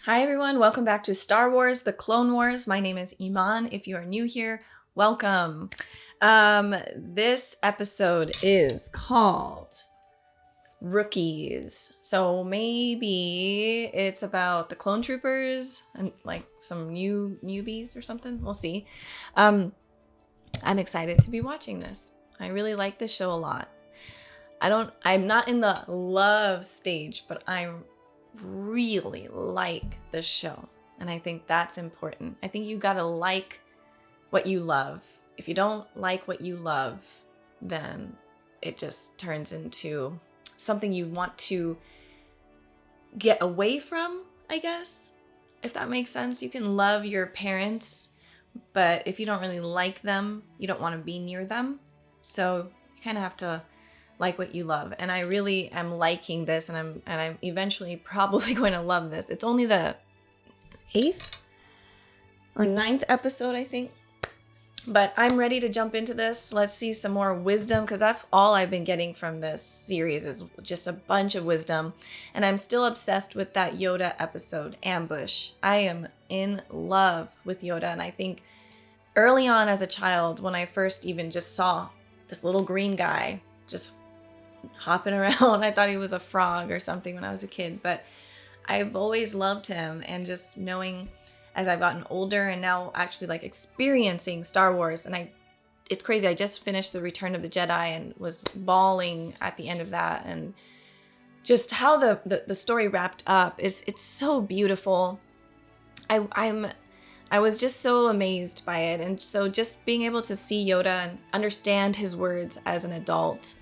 Hi everyone, welcome back to Star Wars: The Clone Wars. My name is Iman. If you are new here, welcome. This episode is called Rookies. So maybe it's about the clone troopers and like some newbies or something. We'll see. I'm excited to be watching this. I really like this show a lot. I'm not in the love stage, but I'm really like the show, and I think that's important. I think you gotta like what you love. If you don't like what you love, then it just turns into something you want to get away from, I guess, if that makes sense. You can love your parents, but if you don't really like them, you don't want to be near them. So you kind of have to like what you love, and I really am liking this, and I'm eventually probably going to love this. It's only the 8th or 9th episode, I think, but I'm ready to jump into this. Let's see some more wisdom, because that's all I've been getting from this series is just a bunch of wisdom, and I'm still obsessed with that Yoda episode, Ambush. I am in love with Yoda, and I think early on as a child, when I first even just saw this little green guy just hopping around, I thought he was a frog or something when I was a kid, but I've always loved him. And just knowing as I've gotten older and now actually like experiencing Star Wars, and it's crazy, I just finished the Return of the Jedi and was bawling at the end of that, and just how the story wrapped up it's so beautiful. I was just so amazed by it. And so just being able to see Yoda and understand his words as an adult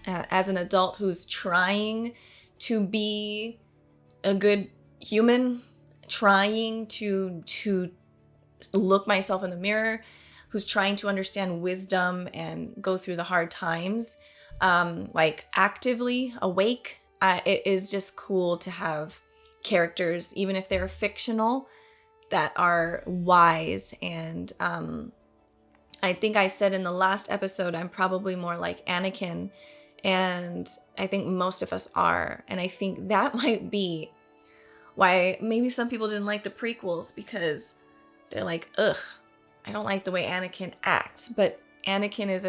who's trying to be a good human, trying to look myself in the mirror, who's trying to understand wisdom and go through the hard times, like actively awake. It is just cool to have characters, even if they're fictional, that are wise. And I think I said in the last episode, I'm probably more like Anakin, and I think most of us are. And I think that might be why maybe some people didn't like the prequels, because they're like, ugh, I don't like the way Anakin acts. But Anakin is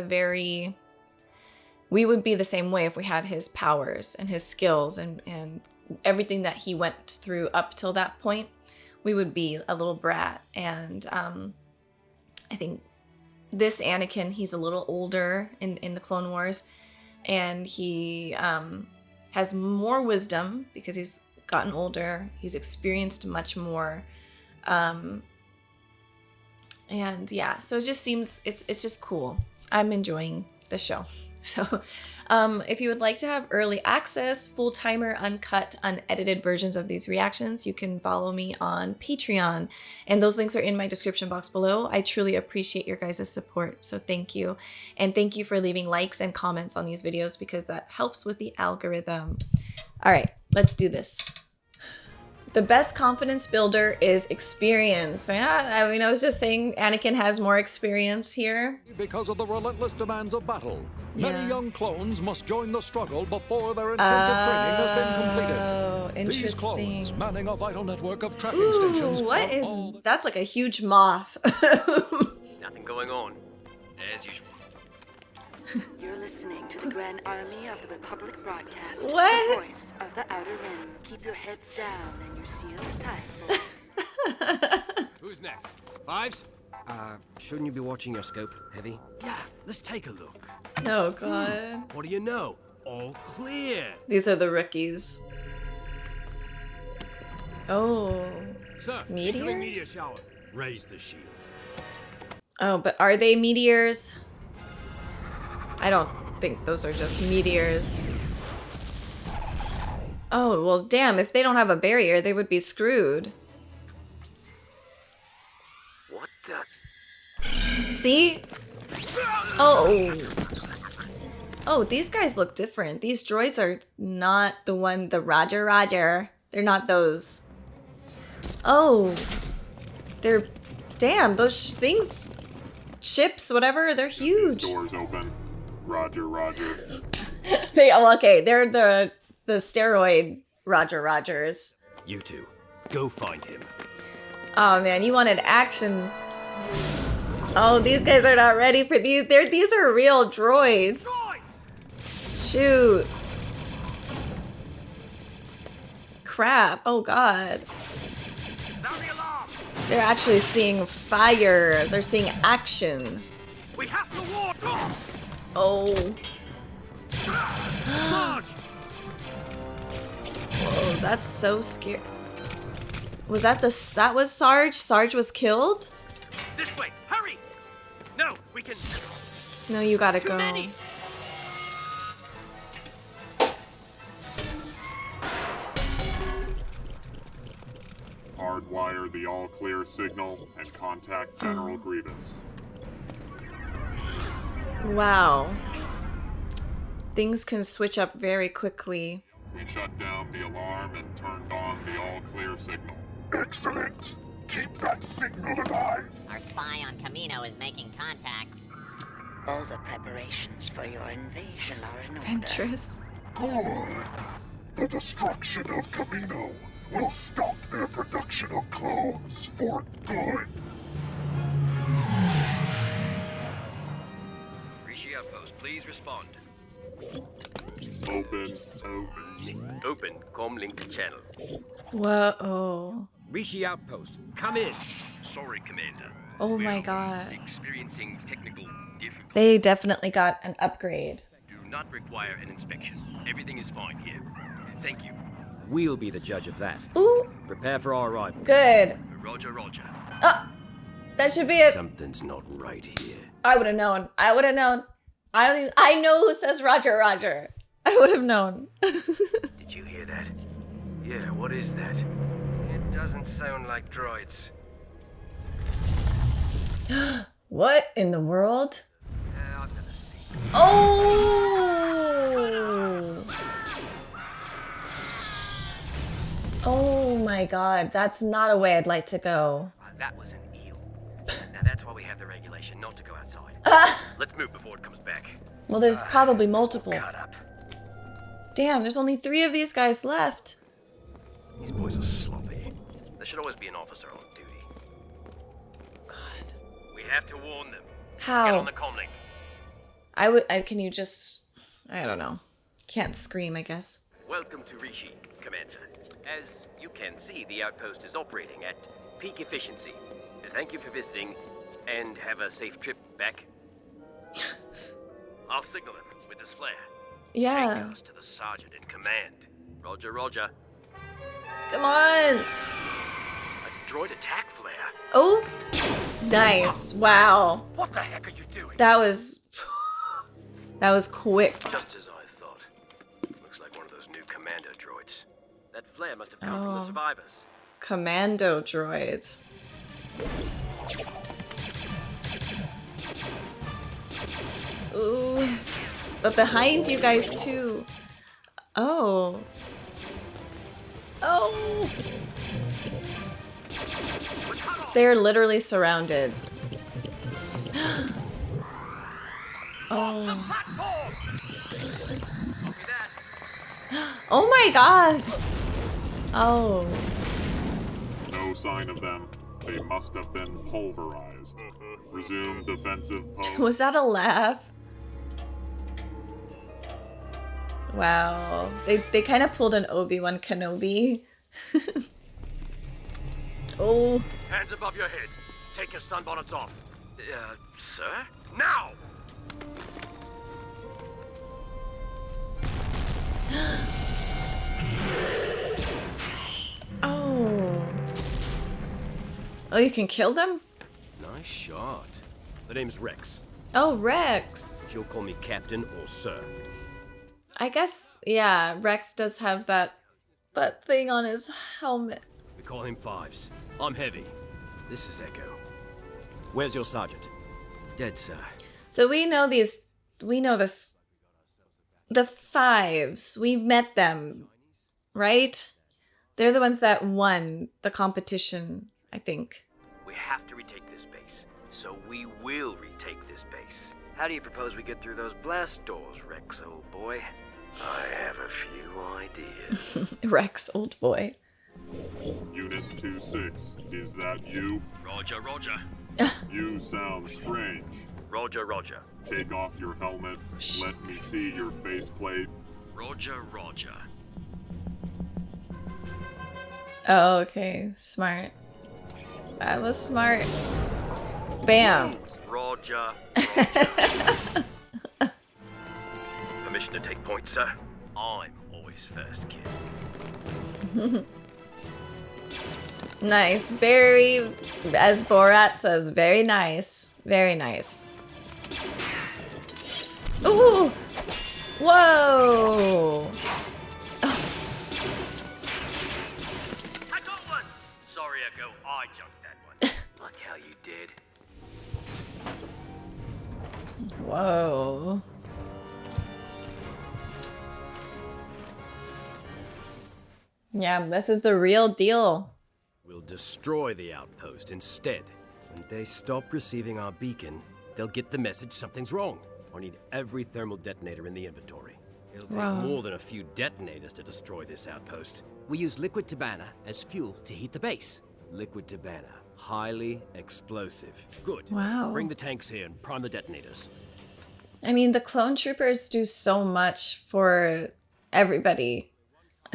we would be the same way if we had his powers and his skills and everything that he went through up till that point. We would be a little brat. And I think this Anakin, he's a little older in the Clone Wars, and he has more wisdom because he's gotten older. He's experienced much more. And yeah, so it just seems, it's just cool. I'm enjoying the show. So if you would like to have early access, full timer, uncut, unedited versions of these reactions, you can follow me on Patreon. And those links are in my description box below. I truly appreciate your guys' support. So thank you. And thank you for leaving likes and comments on these videos, because that helps with the algorithm. All right, let's do this. The best confidence builder is experience. Yeah, I mean, I was just saying Anakin has more experience here. Because of the relentless demands of battle, many young clones must join the struggle before their intensive training has been completed. Oh, interesting. These clones, manning a vital network of tracking stations. What is that's like a huge moth. Nothing going on, as usual. You're listening to the Grand Army of the Republic broadcast. What? The voice of the Outer Rim. Keep your heads down and your seals tight, boys. Who's next? Fives? Shouldn't you be watching your scope, Heavy? Yeah, let's take a look. Oh god. What do you know? All clear. These are the rookies. Oh. Sir, meteors? meteor shower. Raise the shield. Oh, but are they meteors? I don't think those are just meteors. Oh, well, damn, if they don't have a barrier, they would be screwed. What the? See? Oh. Oh, these guys look different. These droids are not the Roger. They're not those. Oh. They're, damn, those things, ships, whatever, they're huge. Doors open. Roger. They're the steroid Rogers. You two, Go find him. Oh man, you wanted action. Oh, these guys are not ready for these. These are real droids. Shoot. Crap. Oh god. They're actually seeing fire. They're seeing action. We have to walk. Oh. Sarge! Whoa, that's so scary. Was that that was Sarge? Sarge was killed? This way! Hurry! No, we can. No, you gotta Too go. many. Hardwire the all-clear signal and contact General Grievous. Wow. Things can switch up very quickly. We shut down the alarm and turned on the all-clear signal. Excellent! Keep that signal alive! Our spy on Camino is making contact. All the preparations for your invasion are in order. Ventress. Good! The destruction of Camino will stop their production of clones for good. Rishi Outpost, please respond. Open. Open comlink channel. Whoa. Rishi Outpost, come in. Sorry, Commander. Oh We my are god. Experiencing technical difficulties. They definitely got an upgrade. Do not require an inspection. Everything is fine here. Thank you. We'll be the judge of that. Ooh, Prepare for our arrival. good. Roger, Roger. That should be it. Something's not right here. I would have known. I would have known. I know who says Roger, Roger. I would have known. Did you hear that? Yeah, what is that? It doesn't sound like droids. What in the world? I've never seen. Oh! Oh my god, that's not a way I'd like to go. That was an eel. Now that's why we have the regulation not to go outside. Let's move before it comes back. Well, there's probably multiple. Caught up. Damn, there's only 3 of these guys left. These boys are sloppy. There should always be an officer on duty. God. We have to warn them. Get How? on the comlink. Can you just, I don't know. Can't scream, I guess. Welcome to Rishi, Commander. As you can see, the outpost is operating at peak efficiency. Thank you for visiting, and have a safe trip back. I'll signal him with this flare. Yeah. Take us to the sergeant in command. Roger, Roger. Come on. A droid attack flare? Oh, nice. Wow. What the heck are you doing? That was quick. Just as I thought. Looks like one of those new commando droids. That flare must have come from the Oh. survivors. Commando droids. Ooh. But behind you guys too. Oh. Oh. They're literally surrounded. Oh. Oh my god. Oh. No sign of them. They must have been pulverized. Resume defensive post. Was that a laugh? Wow. They kind of pulled an Obi-Wan Kenobi. Oh. Hands above your heads. Take your sunbonnets off. Sir? Now! Oh. Oh, you can kill them? Nice shot. The name's Rex. Oh, Rex. She'll call me Captain or Sir. I guess, yeah, Rex does have that thing on his helmet. We call him Fives. I'm Heavy. This is Echo. Where's your sergeant? Dead, sir. So we know this, the Fives, we've met them, right? They're the ones that won the competition, I think. We have to retake this base. So we will retake this base. How do you propose we get through those blast doors, Rex, old boy? I have a few ideas. Rex, old boy. Unit 2-6, is that you? Roger, roger. You sound strange. Roger, roger. Take off your helmet. Let me see your faceplate. Roger, roger. Oh, okay. Smart. That was smart. Bam. Roger, roger. Permission to take point, sir? I'm always first, kid. Nice. Very, as Borat says, very nice. Very nice. Ooh! Whoa! I got one! Sorry, Echo, I jumped that one. Like how you did. Whoa. Yeah, this is the real deal. We'll destroy the outpost instead. When they stop receiving our beacon, they'll get the message something's wrong. I need every thermal detonator in the inventory. It'll take more than a few detonators to destroy this outpost. We use liquid tabana as fuel to heat the base. Liquid tabana, highly explosive. Good. Wow. Bring the tanks here and prime the detonators. I mean, the clone troopers do so much for everybody.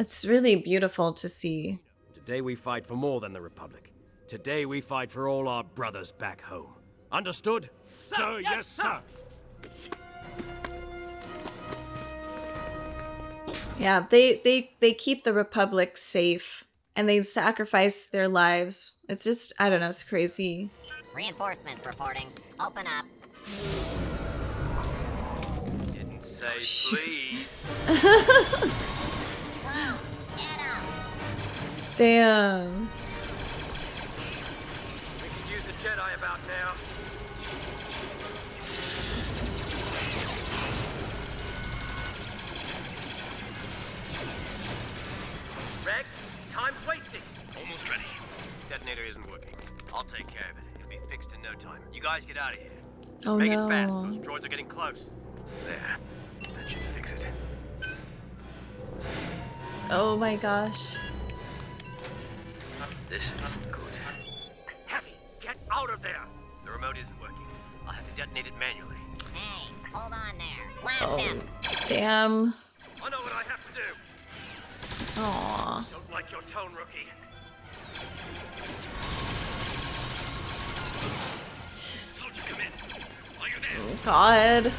It's really beautiful to see. Today we fight for more than the Republic. Today we fight for all our brothers back home. Understood? Sir, yes, sir. Yeah, they keep the Republic safe and they sacrifice their lives. It's just, I don't know, it's crazy. Reinforcements reporting. Open up. Didn't say please. Close. Get 'em. Damn. We could use a Jedi about now. Rex, time's wasting. Almost ready. This detonator isn't working. I'll take care of it. It'll be fixed in no time. You guys get out of here. Just Oh, make no. it fast. Those droids are getting close. There. That should fix it. Oh my gosh. This isn't good. Heavy, get out of there! The remote isn't working. I'll have to detonate it manually. Hey, hold on there. Blast him. Damn. I know what I have to do. Aw. Don't like your tone, rookie. Soldier, come in. Are you there? God.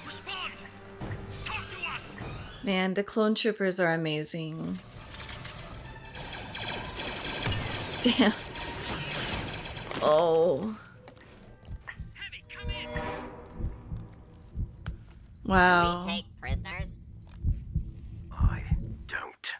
Respond! Talk to us! Man, the clone troopers are amazing. Damn. Oh. Heavy, come in! Wow. We take prisoners? I don't.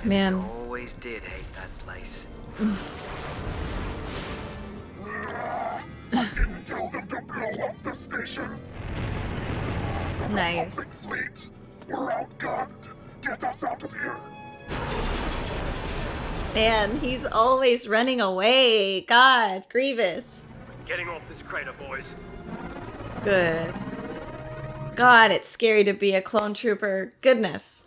Man. Always did hate that place. I didn't tell them to blow up the station. Nice. Fleet, we're outgunned. Get us out of here. Man, he's always running away. God, Grievous. Getting off this crater, boys. Good. God, it's scary to be a clone trooper. Goodness.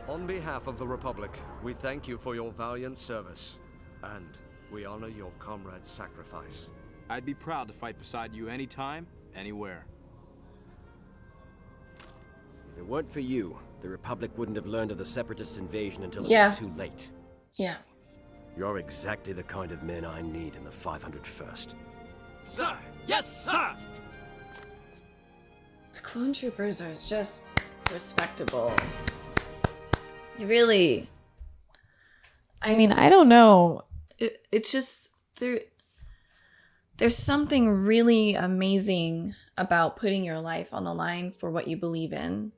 On behalf of the Republic, we thank you for your valiant service, and we honor your comrade's sacrifice. I'd be proud to fight beside you anytime, anywhere. If it weren't for you, the Republic wouldn't have learned of the Separatist invasion until it Yeah. was too late. Yeah. You're exactly the kind of men I need in the 501st. Sir, yes, sir. The clone troopers are just respectable. You really... I mean, I don't know. It's just... There's something really amazing about putting your life on the line for what you believe in.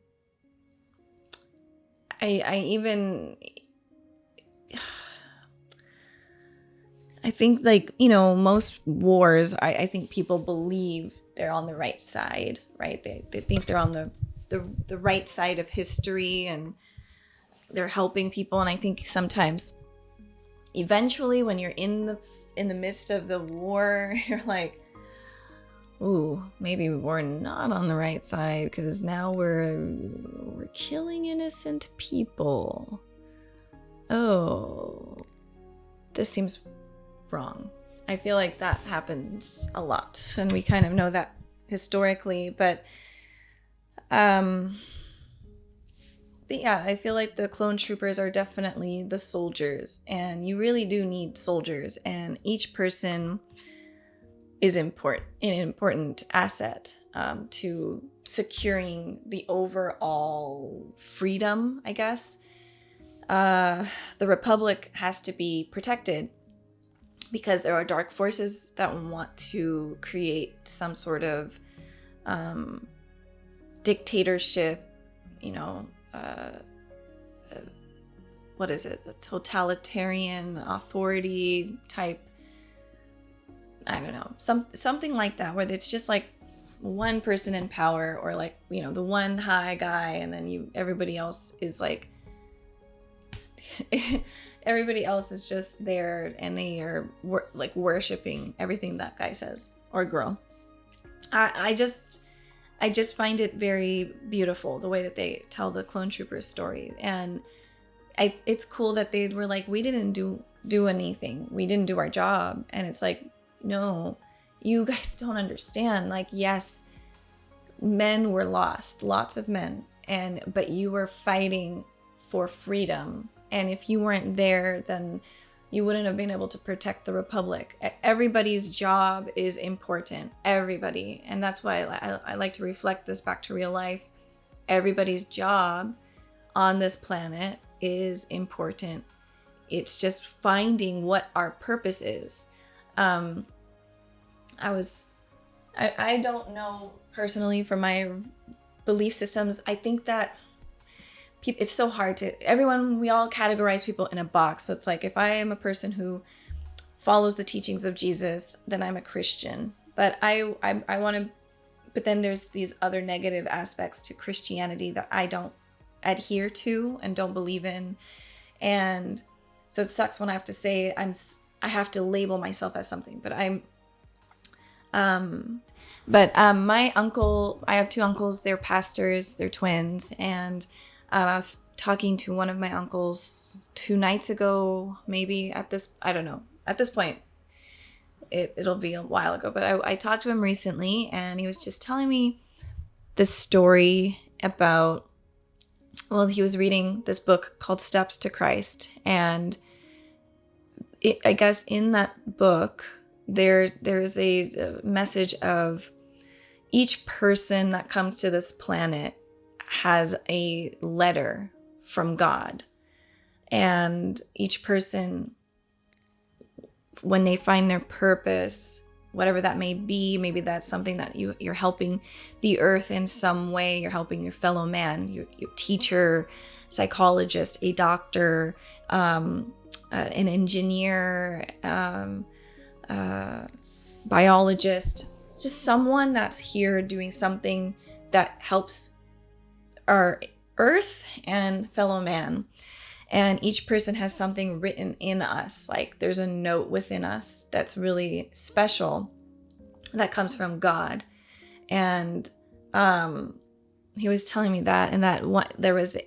I think, like, you know, most wars, I think people believe they're on the right side, right? They think they're on the right side of history, and they're helping people. And I think sometimes eventually when you're in the midst of the war, you're like, ooh, maybe we're not on the right side, because now we're killing innocent people. Oh, this seems wrong. I feel like that happens a lot, and we kind of know that historically, but yeah, I feel like the clone troopers are definitely the soldiers, and you really do need soldiers, and each person is an important asset to securing the overall freedom, I guess. The Republic has to be protected because there are dark forces that want to create some sort of dictatorship, what is it? A totalitarian authority type. I don't know, something like that, where it's just like one person in power, or like, the one high guy, and then everybody else is like, everybody else is just there, and they are like worshiping everything that guy says or girl. I just find it very beautiful the way that they tell the clone troopers story, and it's cool that they were like, we didn't do anything, we didn't do our job, and it's like, no, you guys don't understand. Like, yes, men were lost, lots of men, but you were fighting for freedom, and if you weren't there, then you wouldn't have been able to protect the Republic. Everybody's job is important, everybody, and that's why I like to reflect this back to real life. Everybody's job on this planet is important. It's just finding what our purpose is. I don't know personally from my belief systems. I think that it's so hard we all categorize people in a box. So it's like, if I am a person who follows the teachings of Jesus, then I'm a Christian. But but then there's these other negative aspects to Christianity that I don't adhere to and don't believe in. And so it sucks when I have to say I have to label myself as something, but my uncle, I have two uncles, they're pastors, they're twins, and I was talking to one of my uncles 2 nights ago, maybe I don't know, at this point, it'll be a while ago, but I talked to him recently, and he was just telling me this story about, he was reading this book called Steps to Christ, and I guess in that book, there's a message of each person that comes to this planet has a letter from God. And each person, when they find their purpose, whatever that may be, maybe that's something that you're helping the earth in some way, you're helping your fellow man, your teacher, psychologist, a doctor, an engineer, biologist, just someone that's here doing something that helps our earth and fellow man. And each person has something written in us, like there's a note within us that's really special that comes from God. And he was telling me that, and that there was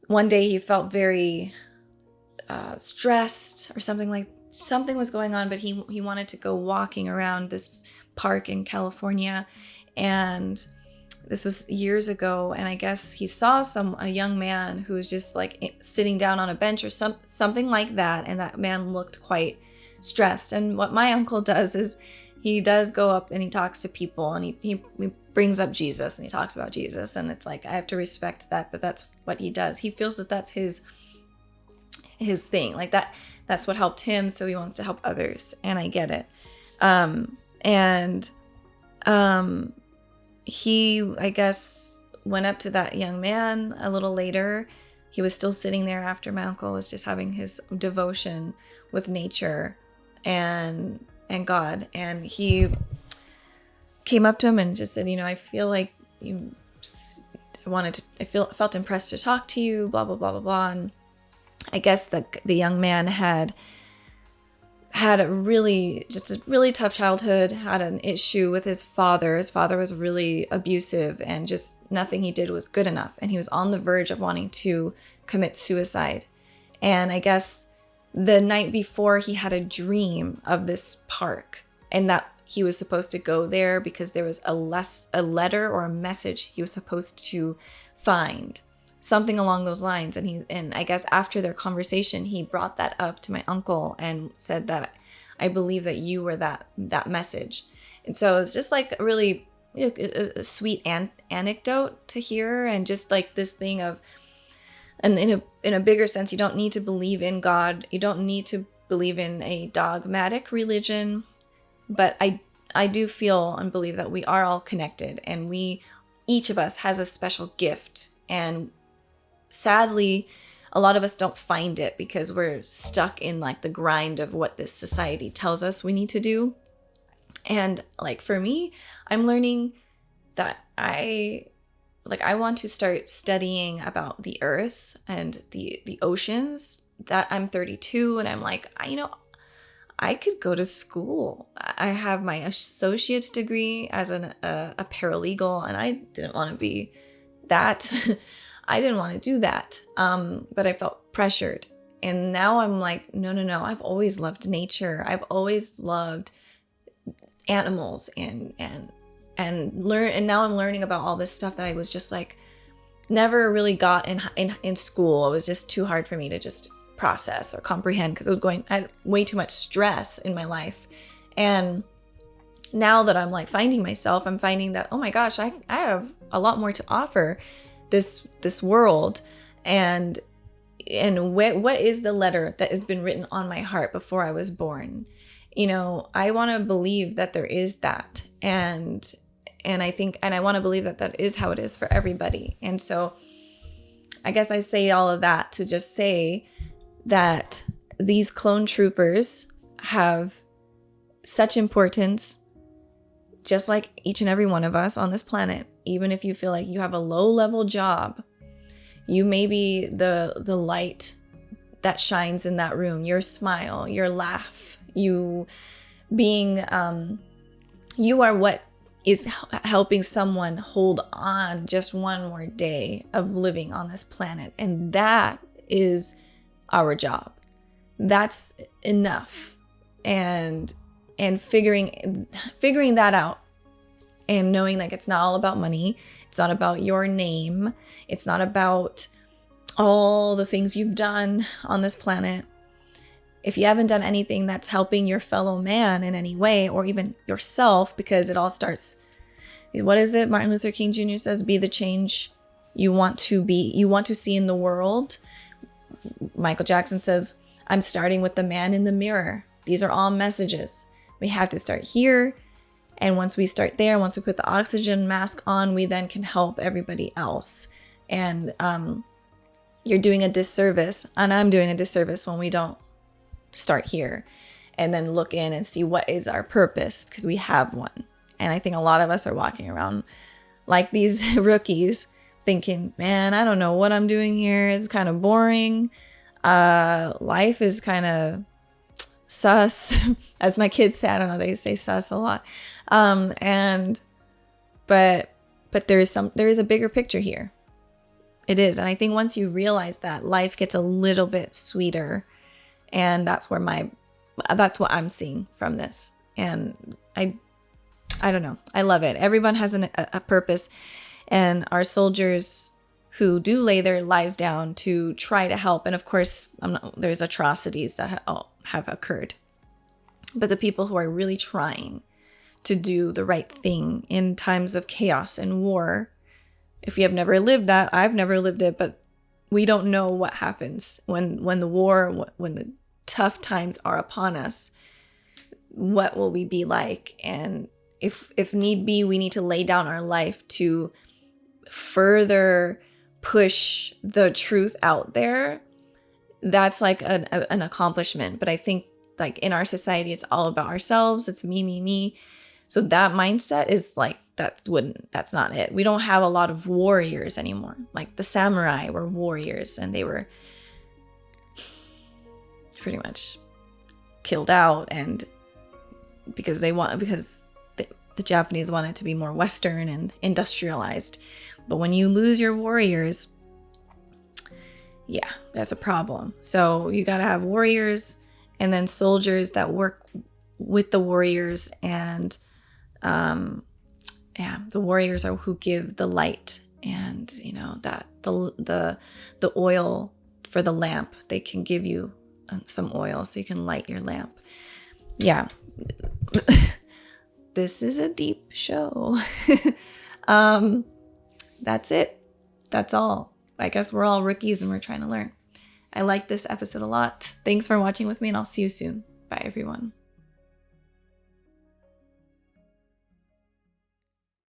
one day he felt very stressed or something was going on, but he wanted to go walking around this park in California, and this was years ago, and I guess he saw a young man who was just like sitting down on a bench or something like that, and that man looked quite stressed. And what my uncle does is he does go up and he talks to people, and he brings up Jesus and he talks about Jesus, and it's like, I have to respect that, but that's what he does. He feels that that's his thing, like that's what helped him, so he wants to help others, and I get it. He, I guess, went up to that young man a little later. He was still sitting there after my uncle was just having his devotion with nature and God, and he came up to him and just said, I feel like I felt impressed to talk to you, blah, blah, blah, blah, blah. And I guess the young man had a really tough childhood, had an issue with his father. His father was really abusive, and just nothing he did was good enough. And he was on the verge of wanting to commit suicide. And I guess the night before, he had a dream of this park, and that he was supposed to go there because there was a letter or a message he was supposed to find, something along those lines. And I guess after their conversation, he brought that up to my uncle and said that, I believe that you were that message. And so it's just like a really a sweet anecdote to hear, and just like this thing of, and in a bigger sense, you don't need to believe in God. You don't need to believe in a dogmatic religion. But I do feel and believe that we are all connected, and each of us has a special gift. And sadly, a lot of us don't find it because we're stuck in like the grind of what this society tells us we need to do. And like for me, I'm learning that I want to start studying about the earth and the oceans. That I'm 32, and I'm like, I could go to school. I have my associate's degree as a paralegal, and I didn't want to be that. I didn't want to do that, but I felt pressured. And now I'm like, no. I've always loved nature. I've always loved animals and learn. And now I'm learning about all this stuff that I was just like never really got in school. It was just too hard for me to just process or comprehend because I had way too much stress in my life. And now that I'm like finding myself, I'm finding that, oh my gosh, I have a lot more to offer this world. And what is the letter that has been written on my heart before I was born? I want to believe that there is that. And I want to believe that is how it is for everybody. And so I guess I say all of that to just say that these clone troopers have such importance, just like each and every one of us on this planet. Even if you feel like you have a low-level job, you may be the light that shines in that room, your smile, your laugh, you are what is helping someone hold on just one more day of living on this planet. And that is our job. That's enough. And figuring that out, and knowing like it's not all about money. It's not about your name. It's not about all the things you've done on this planet. If you haven't done anything that's helping your fellow man in any way, or even yourself, because it all starts, what is it? Martin Luther King Jr. says, be the change you want to be, you want to see in the world. Michael Jackson says, I'm starting with the man in the mirror. These are all messages. We have to start here. And once we start there, once we put the oxygen mask on, we then can help everybody else. And you're doing a disservice, and I'm doing a disservice when we don't start here and then look in and see what is our purpose, because we have one. And I think a lot of us are walking around like these rookies thinking, man, I don't know what I'm doing here. It's kind of boring. Life is kind of sus, as my kids say. I don't know, they say sus a lot. But there is a bigger picture here. It is. And I think once you realize that, life gets a little bit sweeter. And that's what I'm seeing from this. And I don't know. I love it. Everyone has a purpose, and our soldiers who do lay their lives down to try to help. And of course, there's atrocities that have occurred. But the people who are really trying to do the right thing in times of chaos and war, if you have never lived that, I've never lived it, but we don't know what happens when the tough times are upon us. What will we be like? And if need be, we need to lay down our life to further push the truth out there. That's like an accomplishment. But I think like in our society, it's all about ourselves. It's me. So that mindset is like, that's not it. We don't have a lot of warriors anymore. Like the samurai were warriors, and they were pretty much killed out, and because the Japanese wanted to be more Western and industrialized. But when you lose your warriors, yeah, that's a problem. So you got to have warriors and then soldiers that work with the warriors, and the warriors are who give the light, and that the oil for the lamp. They can give you some oil so you can light your lamp. Yeah. This is a deep show. That's it. That's all. I guess we're all rookies and we're trying to learn. I like this episode a lot. Thanks for watching with me, and I'll see you soon. Bye, everyone.